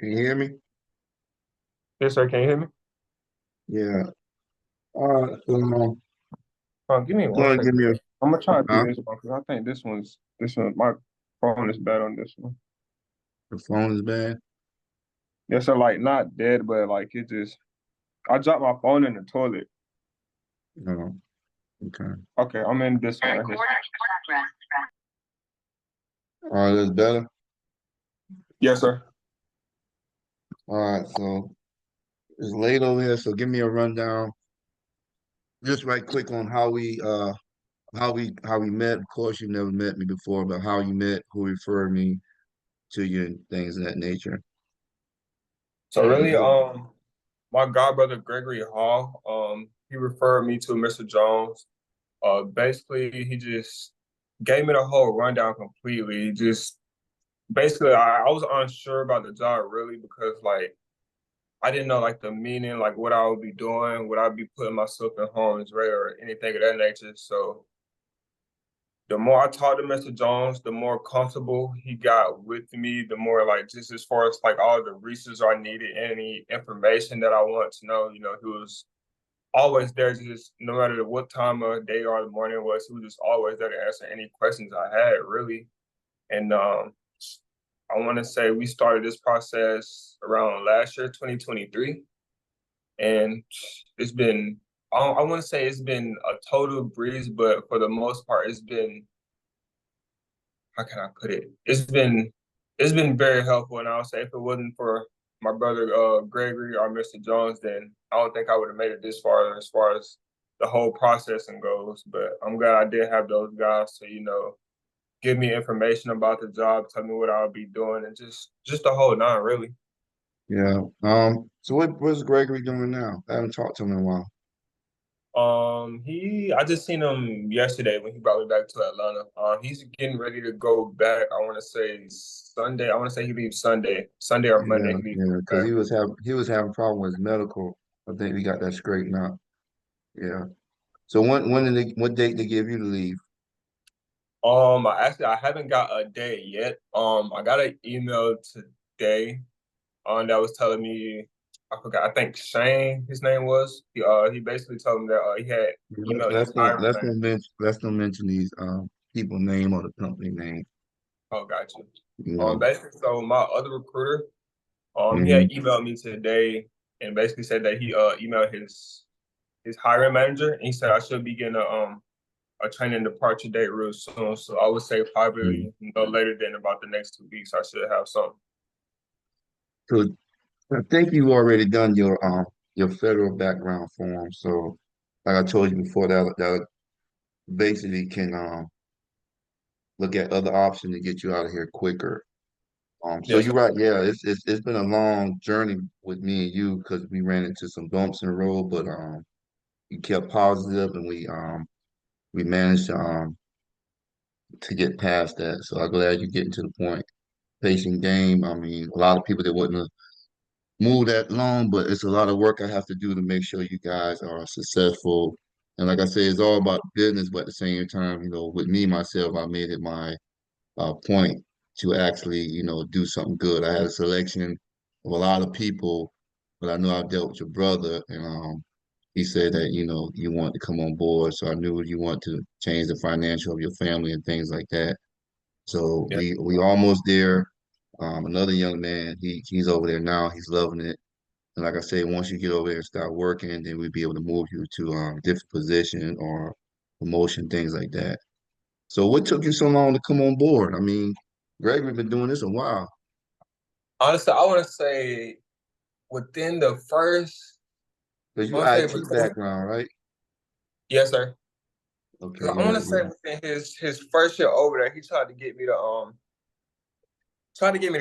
Can you hear me? Yes, sir. Can you hear me? Yeah. All right. So, Give me go one ahead and give second. me a, I'm gonna try to do huh? this one because I think this one my phone is bad on this one. The phone is bad. Yes, sir. Like not dead, but like it just I dropped my phone in the toilet. Oh, okay. Okay, I'm in this one right here. All right, that's better. Yes, sir. All right, so it's late over here, so give me a rundown, just right quick on how we met. Of course, you never met me before, but how you met, who referred me to you, and things of that nature. So really, my godbrother Gregory Hall, he referred me to Mr. Jones. Basically, he just gave me the whole rundown completely. Just basically, I was unsure about the job really because like I didn't know like the meaning, like what I would be doing, would I be putting myself in harm's way or anything of that nature. So the more I talked to Mr. Jones, the more comfortable he got with me, the more like just as far as like all the research I needed, any information that I want to know, he was always there just no matter what time of day or the morning it was, he was just always there to answer any questions I had really. And I want to say we started this process around last year, 2023. And it's been, I want to say it's been a total breeze, but for the most part, it's been, how can I put it? It's been very helpful. And I would say if it wasn't for my brother Gregory or Mr. Jones, then I don't think I would have made it this far as the whole processing goes. But I'm glad I did have those guys to, give me information about the job, tell me what I'll be doing, and just the whole nine, really. Yeah. So what's Gregory doing now? I haven't talked to him in a while. I just seen him yesterday when he brought me back to Atlanta. He's getting ready to go back. I want to say Sunday. I want to say he leaves Sunday or Monday. Yeah, He leaves yeah, because back. he was having problem with his medical. I think we got that straightened out. Yeah. So what date they give you to leave? I haven't got a date yet. I got an email today. That was telling me, I forgot. I think Shane, his name was. He basically told me that he had Let's, emailed his let's don't hiring let's manager. don't mention let's don't mention these people name or the company name. Oh, gotcha. You know. Basically, so my other recruiter, he Hmm. had emailed me today and basically said that he emailed his hiring manager and he said I should be getting a training departure date real soon. So I would say probably no later than about the next 2 weeks I should have something. So I think you've already done your federal background form. So like I told you before, that basically can look at other options to get you out of here quicker. So Yes, you're sir. right. Yeah, it's been a long journey with me and you because we ran into some bumps in the road, but we kept positive and we managed to get past that. So I'm glad you're getting to the point. Patient game. I mean, a lot of people that wouldn't have moved that long, but it's a lot of work I have to do to make sure you guys are successful. And like I said, it's all about business, but at the same time, with me myself, I made it my point to actually, do something good. I had a selection of a lot of people, but I know I dealt with your brother, and he said that you want to come on board, so I knew you want to change the financial of your family and things like that. So Yeah. we almost there. Another young man, he's over there now. He's loving it. And like I said, once you get over there and start working, then we'll be able to move you to different position or promotion, things like that. So what took you so long to come on board? I mean, Gregory's been doing this a while. Honestly, I want to say within the first, Because I you want to say IT within, background, right? yes, sir. Okay, 'Cause I want yeah, to say yeah. within his first year over there, he tried to get me to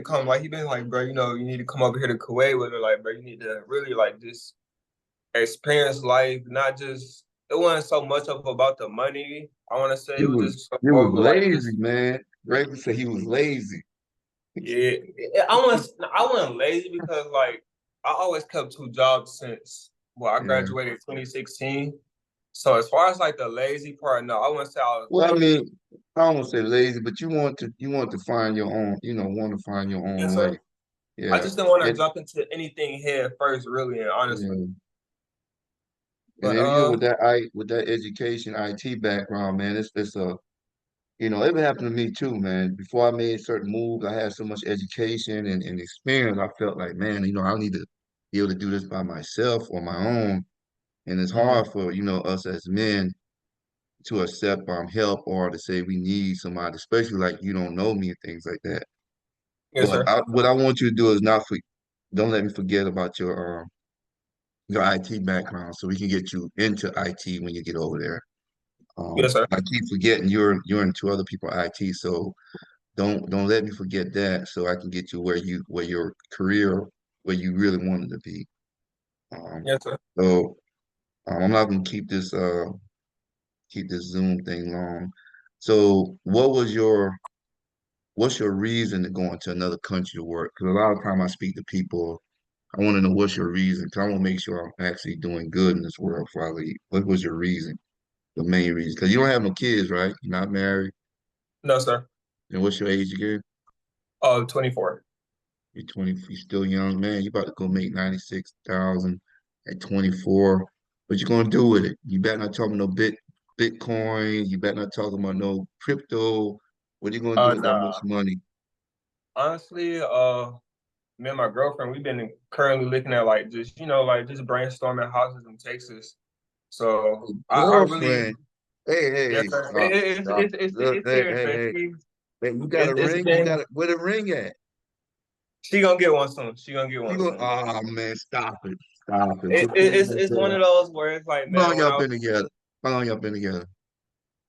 come. Like he been like, bro, you need to come over here to Kuwait with her. Like, bro, you need to really like just experience life, not just. It wasn't so much of about the money. I want to say He it was was just he more was of like lazy, just man. Gregory said he was lazy. yeah. I wasn't lazy because like I always kept two jobs since I Yeah. graduated in 2016. So as far as like the lazy part, no, I wouldn't say I was Well, I lazy. mean, I don't want to say lazy, but you want to find your own, want to find your Yes, own way. sir. I Yeah. just didn't want to And jump into anything head first, really and honestly. yeah. And But then with that education IT background, man, it's a it happened to me too, man. Before I made certain moves, I had so much education and experience. I felt like, man, I need to be able to do this by myself or my own. And it's mhm. hard for, us as men to accept help or to say we need somebody, especially like you don't know me and things like that. Yes, But sir. what I want you to do is not for, don't let me forget about your IT background so we can get you into IT when you get over there. Yes, sir. I keep forgetting you're into other people IT, so don't let me forget that so I can get you where your career where you really wanted to be. Um, Yes, sir. so I'm not gonna keep this Zoom thing long. So what's your reason to go into another country to work? Because a lot of time I speak to people, I want to know what's your reason. Because I want to make sure I'm actually doing good in this world before I leave. What was your reason? The main reason? Because you don't have no kids, right? You're not married. No, sir. And what's your age again? Oh, 24. You're 20, you're still young, man. You about to go make 96,000 at 24. What you gonna do with it? You better not talk about no Bitcoin. You better not talk about no crypto. What are you gonna do with that much Nah. money? Honestly, me and my girlfriend, we've been currently looking at like just, like just brainstorming houses in Texas. So I really, Girlfriend. Hey, hey, yes, hey, sir. stop, stop. Look, It's hey, serious, hey, man. hey. Hey, you got a It's ring? You got been, a where the ring at? she gonna get one soon. She gonna get You one go, soon. oh man, stop it. Stop it. Quit playing like It's one that. of those where it's like, How long man, when y'all I was been together? How long y'all been together?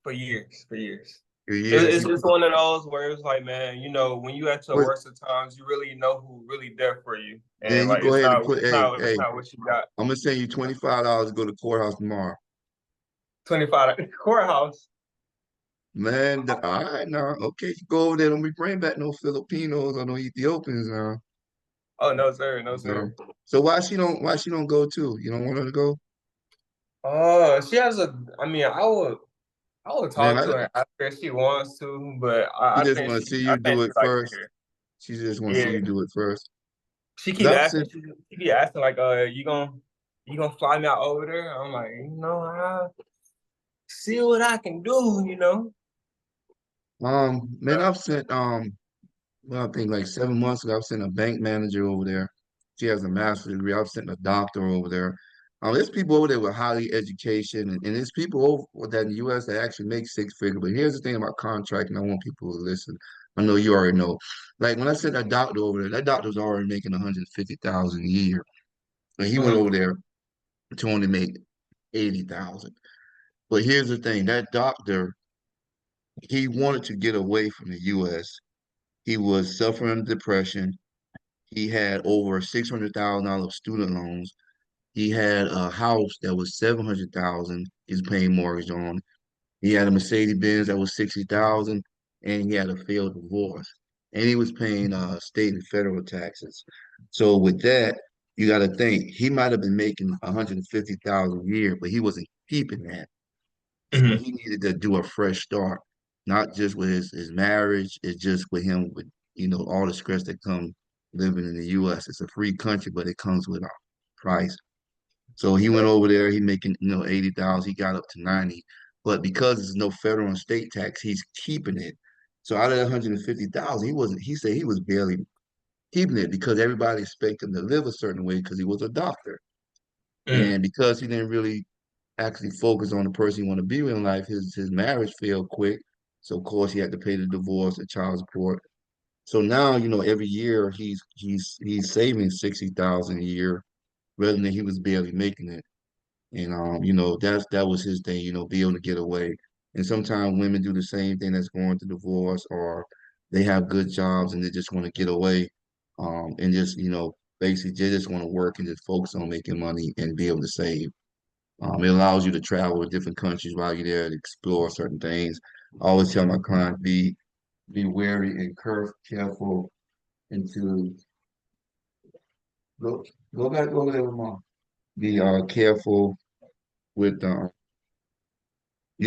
for years. A year. It's just one of those where it's like, man, when you at your What? worst of times, you really know who really there for you, and Then you like go ahead and put, hey, it's hey, not what you got. I'm gonna send you $25 to go to courthouse tomorrow. 25 courthouse. Man, all right now. Okay, you go over there. Don't be bringing back no Filipinos or no Ethiopians now. Oh no, sir, no, No. sir. So why she don't go too? You don't want her to go? She has a. I mean, I would Man, talk to her after if she wants to, but she just want to see I you think do she it likes it first. here. She just want to see Yeah, you do it first. she 'Cause keep I've asking. sent, She keep asking like, you gonna fly me out over there? I'm like, I see what I can do. man, I've sent, well, I think like 7 months ago, I've sent a bank manager over there. She has a master's degree. I've sent a doctor over there. There's people over there with highly education, and there's people over that in the U.S. that actually make six figures. But here's the thing about contracting. I want people to listen. I know you already know. Like when I sent that doctor over there, that doctor was already making 150,000 a year, and he went Mhm. over there to only make 80,000. But here's the thing: that doctor, he wanted to get away from the U.S. He was suffering depression. He had over $600,000 student loans. He had a house that was 700,000. He's paying mortgage on. He had a Mercedes Benz that was 60,000, and he had a failed divorce. And he was paying state and federal taxes. So with that, you got to think he might have been making 150,000 a year, but he wasn't keeping that. So Mhm. he needed to do a fresh start, not just with his marriage, it's just with him with all the stress that comes living in the US. It's a free country, but it comes with a price. So he went over there, he making 80,000, he got up to 90. But because there's no federal and state tax, he's keeping it. So out of that 150,000, he said he was barely keeping it because everybody expected him to live a certain way because he was a doctor. Mhm. And because he didn't really actually focus on the person he want to be with in life, his marriage failed quick. So of course he had to pay the divorce, the child support. So now, every year he's saving 60,000 a year rather than he was barely making it. And that was his thing, be able to get away. And sometimes women do the same thing that's going through divorce or they have good jobs and they just want to get away. And just, basically they just want to work and just focus on making money and be able to save. It allows you to travel to different countries while you're there to explore certain things. I always tell my clients be wary and careful and to go go back over there with mom. Be careful with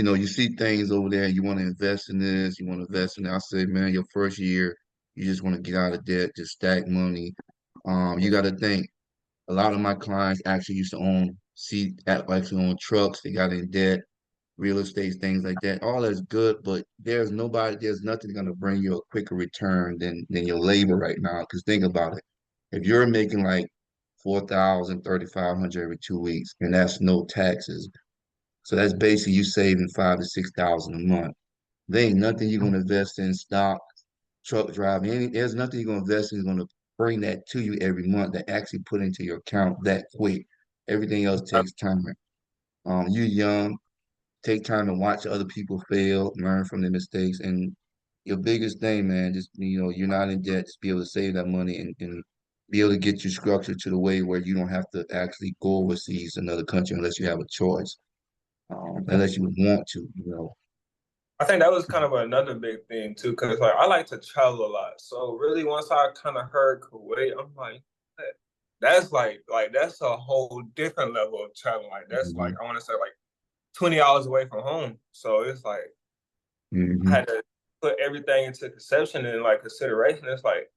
you see things over there, you want to invest in this, you want to invest in that. I say, man, your first year, you just want to get out of debt, just stack money. You got to think. A lot of my clients actually used to actually own trucks. They got in debt, real estate, things like that. All that's good, but there's nothing gonna bring you a quicker return than your labor right now. Because think about it. If you're making like 4,000, 3,500 every 2 weeks, and that's no taxes. So that's basically you saving 5 to 6,000 a month. There ain't nothing you're gonna invest in stock, truck driving. There's nothing you're gonna invest in is gonna bring that to you every month that actually put into your account that quick. Everything else takes time. You're young, take time to watch other people fail, learn from their mistakes, and your biggest thing, man, just you're not in debt, just be able to save that money and be able to get you structured to the way where you don't have to actually go overseas to another country unless you have a choice, unless you want to. I think that was kind of another big thing too, because like I like to travel a lot. So really, once I kind of heard Kuwait, I'm like, that's like that's a whole different level of traveling. Like that's like Hmm. I want to say like 20 hours away from home. So it's like I Hmm. had to put everything into conception and like consideration. It's like,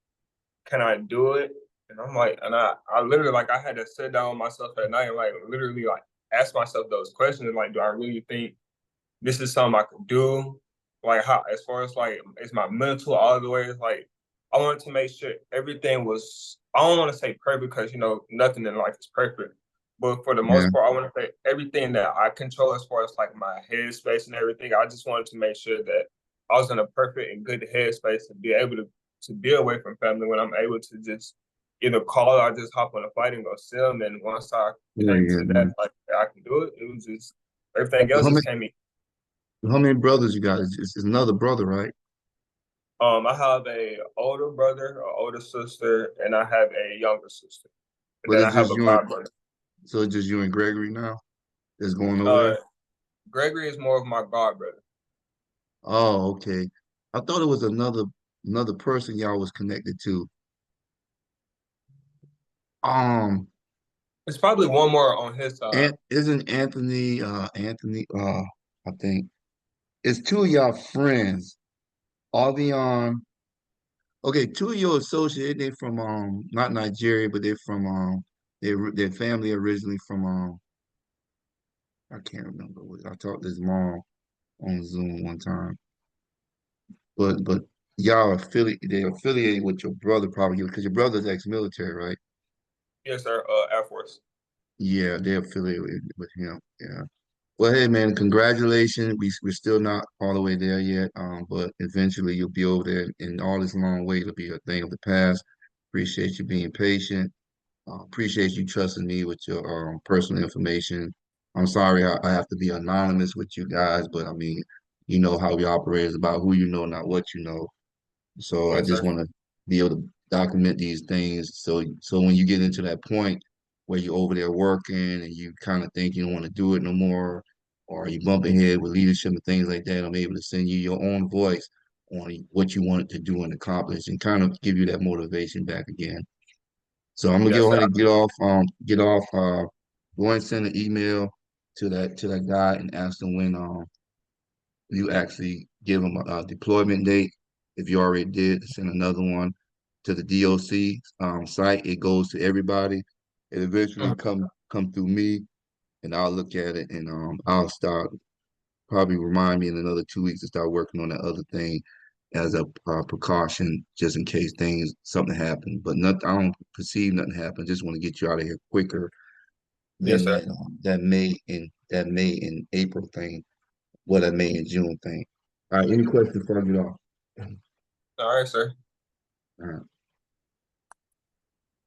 can I do it? And I'm like, and I literally like I had to sit down with myself at night and like literally like ask myself those questions. Like, do I really think this is something I could do? Like how as far as like is my mental all the way, it's like I wanted to make sure everything was I don't want to say perfect because nothing in life is perfect. But for the Yeah, most part, I want to say everything that I control as far as like my headspace and everything. I just wanted to make sure that I was in a perfect and good headspace to be able to be away from family when I'm able to just either call or just hop on a flight and go see them. And once I yeah, came yeah, to that, man. like I can do it. It was just everything So else just came. how many brothers you got? It's another brother, right? I have a older brother, an older sister, and I have a younger sister. And But then I it's have just a you and god brother. so it's just you and Gregory now that's going over Uh, there. Gregory is more of my god brother. Oh, okay. I thought it was another person y'all was connected to. Um, It's probably one more on his side. and isn't Anthony I think it's two of y'all friends. Avion. Okay, two of your associates, they from not Nigeria, but they're from their family originally from I can't remember what I talked to his mom on Zoom one time. But y'all affiliated with your brother probably because your brother's ex-military, right? Yes, sir. Air Force. Yeah, they're affiliated with him. Yeah. Well, hey man, congratulations. We're still not all the way there yet. But eventually you'll be over there, and all this long way will be a thing of the past. Appreciate you being patient. Appreciate you trusting me with your personal information. I'm sorry I have to be anonymous with you guys, but I mean, you know how we operate is about who you know, not what you know. So I Yes, just sir. want to be able to document these things. So when you get into that point where you're over there working and you kind of think you don't want to do it no more, or you bump ahead with leadership and things like that, I'm able to send you your own voice on what you wanted to do and accomplish and kind of give you that motivation back again. So I'm gonna Yes, go ahead sir. and go ahead and send an email to that guy and ask them when you actually give them a deployment date. If you already did, send another one to the DOC site. It goes to everybody. It eventually Mhm. come through me, and I'll look at it and I'll start probably remind me in another 2 weeks to start working on that other thing as a precaution, just in case something happens. But nothing, I don't perceive nothing happen. Just want to get you out of here quicker Yes, than sir. that May and April thing. What that May and June thing. All right, any questions before I get off? All right, sir. All right.